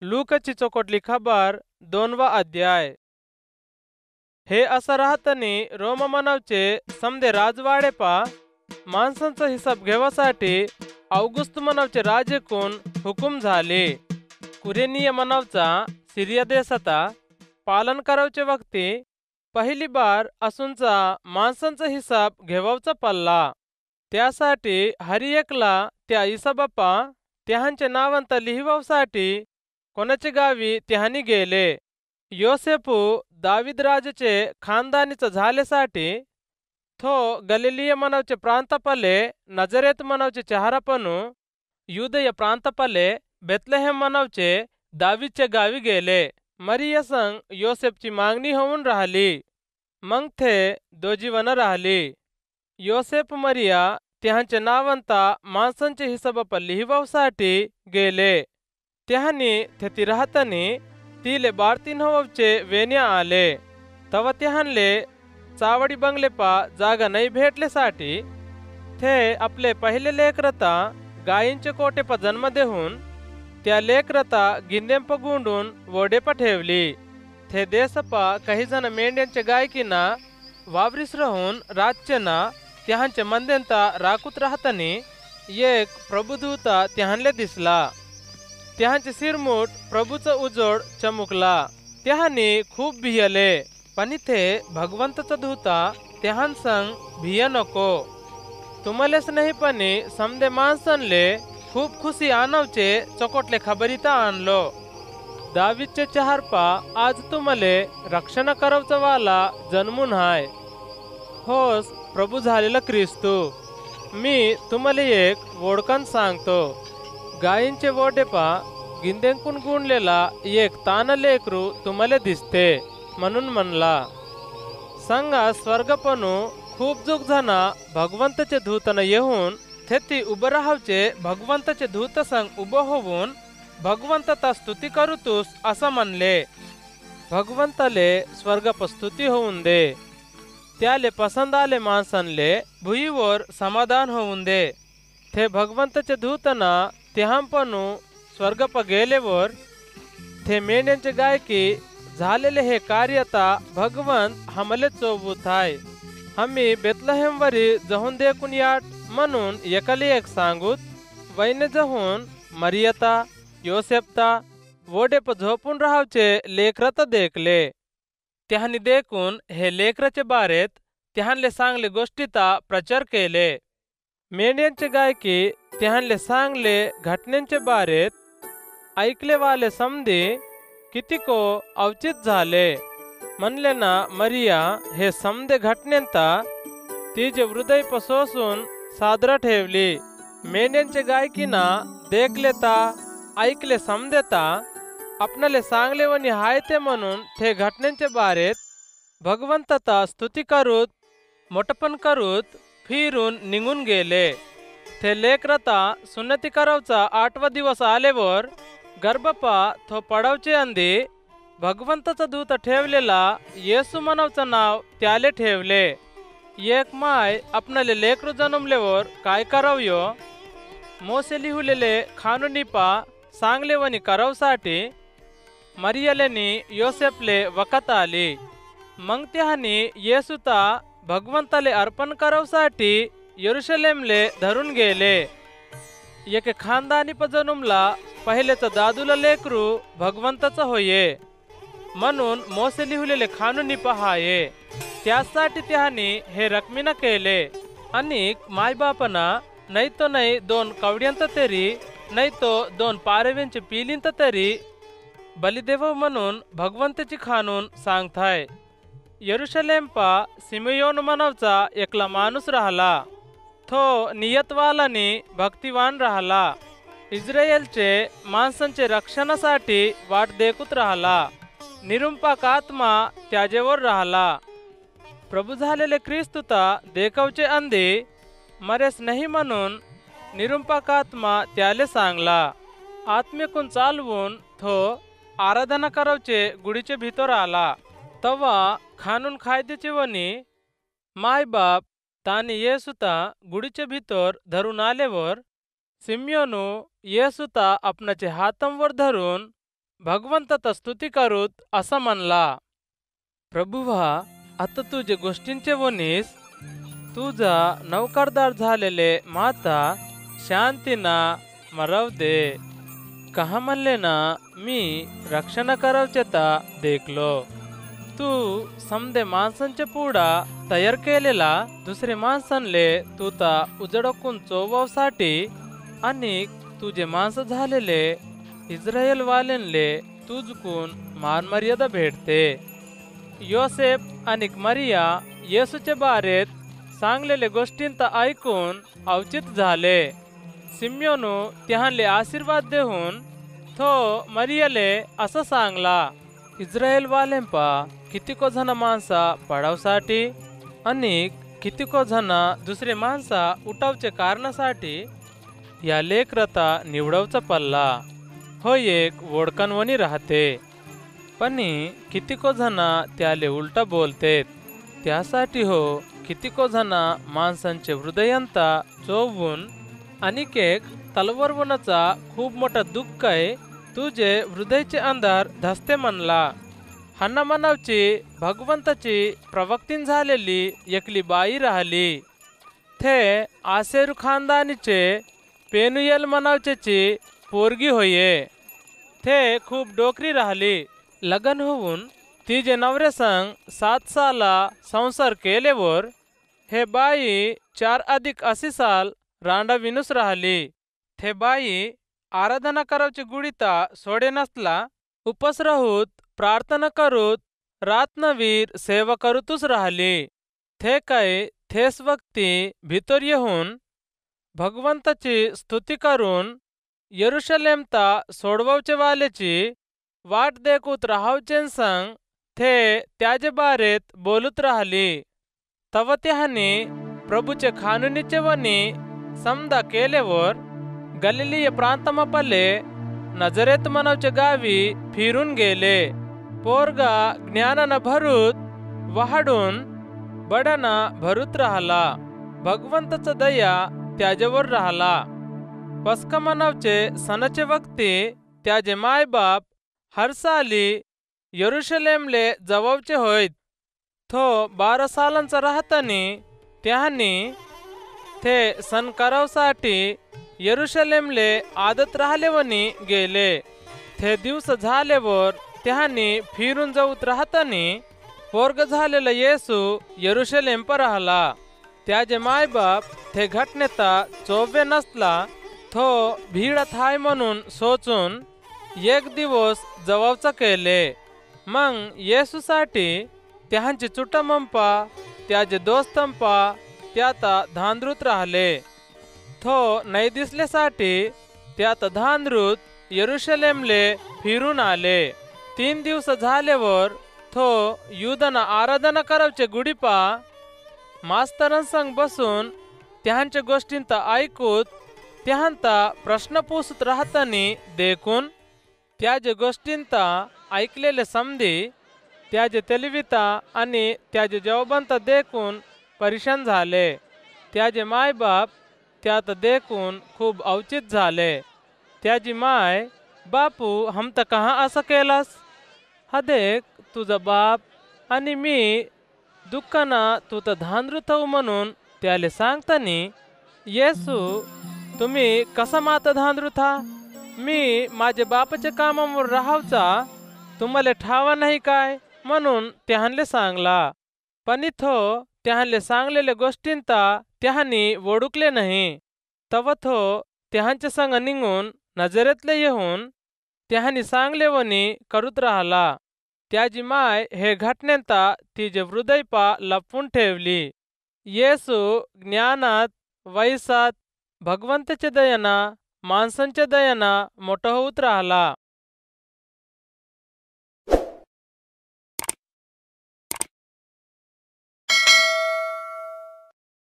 लूकाची चोकोटली खबर 2वा अध्याय. हे असं राहतानी रोम मानवचे समदे राजवाडे पा माणसांचा हिसाब घेवासाठी अवगुस्त मानवचे राजेकून हुकूम झाले. कुरेनिय मानवचा सिरिया देशाता पालन करावचे वक्ती पहिली बार असूनचा माणसांचा हिसाब घेवावचा पडला. त्यासाठी हरी एकला त्या हिसाबापा त्याहांचे नावांत लिहिवासाठी कोणाचे गावी त्याहानी गेले. योसेफू दावीद राजाचे खानदानीचं झालेसाठी थो गलिलिय मनवचे प्रांतपले नजरेत मनवचे चहारापणू युदय प्रांतपले बेतलेहेम मनवचे दावीदचे गावी गेले. मरिया संग योसेफची मागणी होऊन राहिली. मग थे दोजीवन राहिली. योसेफ मरिया त्याहांचे नावंता माणसांचे हिसाबाप लिहिवासाठी गेले. त्याहानी थेती राहतानी तिले बारतीन होवचे वेण्या आले. तव त्याहानले चावडी बंगले पा जागा नाही भेटलेसाठी थे आपले पहिले लेकरता गायींचे कोटे पा जन्म देऊन त्या लेकरता गिंदेंप गुंडून वोडेपा ठेवली. थे देशपा काही जण मेंढ्यांचे गायकीना वावरीस राहून रातचेना त्याहांचे मंदेंता राखूत राहतानी एक प्रभुदूता त्याहानले दिसला. त्याहांचे सिरमूट प्रभूचा उजोड चमुकला. त्याहानी खूप भियले. पण इथे भगवंतचा दूता त्याहान संग भिय नको. तुम्हालेच नाही पण समदे माणसांले खूप खुशी आणवचे चोकोटले खबरीता आणलो. दावीदचे चहारपा आज तुम्हाले रक्षण करवचा वाला जन्मून हाय. होस प्रभू झालेला ख्रिस्तू. मी तुम्हाला एक वोडकन सांगतो. गायींचे वोडेपा गिंदेंकून गुणलेला एक तान लेकरू तुम्हाला दिसते म्हणून म्हणला. संगा स्वर्गपणू खूप जुग जना भगवंताचे दूतन येऊन थेती उभं राहावचे भगवंताचे दूत संग उभं होऊन भगवंतता स्तुती करूतूस असं म्हणले. भगवंताले स्वर्गप स्तुती होऊन दे. त्याले पसंद आले माणसांले भुईवर समाधान होऊन दे. थे भगवंताचे दूतना त्याहांपणू स्वर्गप गेलेवर थे मेंढ्यांचे गायकी झालेले हे कार्यता भगवंत हमले चोबूत आहे. आम्ही बेतलहेमवरी जहून देखून याट म्हणून एकाली एक सांगूत. वैने जहून मरियता योसेफता वोडेप झोपून राहावचे लेकरत देखले. त्याहानी देखून हे लेकराचे बारेत त्याहानले सांगले गोष्टीता प्रचार केले. मेंढ्यांचे गायकी त्याहानले सांगले घटनेंचे बारेत ऐकले वाले समधी कितीको अवचित झाले. म्हणले ना मरिया हे समदे घटनेंता तिचे हृदय पसोसून सादर ठेवली. मेंढ्यांचे गायकीना देखलेता ऐकले समदेता आपणाले सांगले वनी हाय ते म्हणून ते घटनेंचे बारेत भगवंतता स्तुती करूत मोठपण करूत फिरून निघून गेले. ते लेकरता सुन्नती करवचा 8वा दिवस आलेवर गर्भपा थो पडवचे अंधी भगवंताचा दूत ठेवलेला येसू मनवचं नाव त्याले ठेवले. एक माय आपणाले लेकरू जन्मलेवर काय करावयो मोसे लिहुलेले खानुनीपा सांगले वनी करवसाठी मरियलेनी योसेफले वखत आली. मग त्याहानी येसूता भगवंताले अर्पण करवसाठी यरुशलेमले धरून गेले. एके खानदानी जनुमला पहिलेच दादूला लेकरू भगवंताचा होये म्हणून मोसे लिहुलेले खानुनी पहाये. त्यासाठी त्याहानी हे रकमीना केले. अनेक मायबापना नाही तो नाही 2 कवड्यांत तरी नाही तो 2 पारव्यांचे पिलींत तरी बलिदेव म्हणून भगवंताची खानून सांगताय. यरुशलेमपा सिमयोन मनवचा एकला माणूस राहला. थो नियतवालानी भक्तिवान राहला. इस्रायलचे माणसांचे रक्षणासाठी वाट देखूत राहला. निरुंपाक आत्मा त्याजेवर राहला. प्रभू झालेले ख्रिस्तुता देखवचे अंधी मरेस नाही म्हणून निरुंपाक आत्मा त्याले सांगला. आत्मेकून चालवून थो आराधना करवचे गुडीचे भीतर आला. तवा खानून खायदेचे वनी माय बाप तानी येसूता गुडीचे भीतर धरून आलेवर सिम्योनू येसूता आपणाचे हातंवर धरून भगवंताचा स्तुती करूत असं म्हणला. प्रभुवा, आता तुझे गोष्टींचे वनीस तुझा नौकरदार झालेले माता शांतीना मरव दे. कहा म्हणले ना, मी रक्षण करवचेता देखलो. तू समदे माणसांचे पुढा तयार केलेला दुसरे माणसांले तू ता उजडकून चोवसाठी आणि तुझे माणसं झालेले इस्रायल वाल्यांले तुझकून मानमर्यादा भेटते. योसेफ आणि मरिया येसूचे बारेत सांगलेले गोष्टींता ऐकून अवचित झाले. सिम्योनू त्याहानले आशीर्वाद देऊन तो मरियाले असं सांगला, इस्रायल वालेंपा कितीको जण माणसा पडावसाठी आणि कितीको जण दुसरे माणसा उठावचे कारणासाठी या लेकरता निवडवचा पल्ला हो एक वोडकनवणी राहते. पण कितीको जण त्याले उलट बोलतेत. त्यासाठी हो कितीको जण माणसांचे हृदयांता चोवून अनिकेक तलवारवनाचा खूप मोठा दुःख आहे तुझे हृदयचे अंधार धसते म्हणला. हन्ना मनावची भगवंताची प्रवक्तीन झालेली एकली बाई राहिली. थे आसेरू खानदानीचे पेनुयल मनावचेची पोरगी होये. थे खूप डोकरी राहिली. लग्न होऊन तिचे नवरे संग 7 साला संसार केलेवर हे बाई 4+ साल रांडा विनुस राहिली. थे बाई आराधना करावची गुढीता सोडे नसला उपस राहूत प्रार्थना करूत रातनवीर सेवा करूतच राहिली. थे काय थेस वक्ती भितर येऊन भगवंताची स्तुती करून यरुशलेमता सोडवचे वालेची वाट देखूत राहावचेन संग थे त्याचे बारेत बोलत राहिली. तव त्याहानी प्रभूचे खानुनीचे वनी समदा केलेवर गलिलीय प्रांतमापले नजरेत मनवचे गावी फिरून गेले. पोरगा ज्ञानानं भरूत वाढून बडाना भरूत राहिला. भगवंताचा दया त्याच्यावर राहिला. पस्का मनवचे सणाचे वक्ती त्याचे मायबाप हर साली यरुशलेमले जवळचे होईत. तो 12 सालांचा राहतानी त्याहानी ते सण करावसाठी यरुशलेमले आदत राहिलेवनी गेले. ते दिवस झालेवर त्याहानी फिरून जाऊत राहतानी पोरग झालेला येसू यरुशलेम पर राहिला. त्याचे मायबाप ते घटनेता चोवे नसला तो भीडात हाय म्हणून सोचून एक दिवस जवळचा केले. मग येसूसाठी त्यांची चुटमंपा त्याचे दोस्तंपा त्याता धांदरूत राहिले. तो नाही दिसल्यासाठी त्यात धांदरूत यरुशलेमले फिरून आले. 3 दिवस झाल्यावर तो युदना आराधना करावचे गुडीपा मास्तरांसंग बसून त्यांच्या गोष्टींता ऐकूत त्यांता प्रश्न पूसत राहतानी देखून त्याचे गोष्टींता ऐकलेले समधी त्याचे तेलविता आणि त्याचे जवाबांता देखून परेशान झाले. त्याचे मायबाप त्यात देखून खूप अवचित झाले. त्याची माय, बापू हम तर कहा असं केलास? हा देख तुझा बाप आणि मी दुःखाना तू तर धांदरूत हो म्हणून त्याले सांगतानी, येसू तुम्ही कसा माता धांदरूथा? मी माझे बापाच्या कामावर राहावचा तुम्हाला ठावा नाही काय म्हणून त्याहानले सांगला. पण इथो त्याहानले सांगलेल्या गोष्टींता त्याहानी ओळखले नाही. तव तो त्याहांच्या संग निघून नजरेतले येऊन त्याहानी सांगलेवनी करूत राहिला. त्याची माय हे घटनेंता तिचे हृदयपा लपवून ठेवली. येसू ज्ञानात वयसात भगवंताच्या दयाना माणसांच्या दयाना मोठा होत राहिला.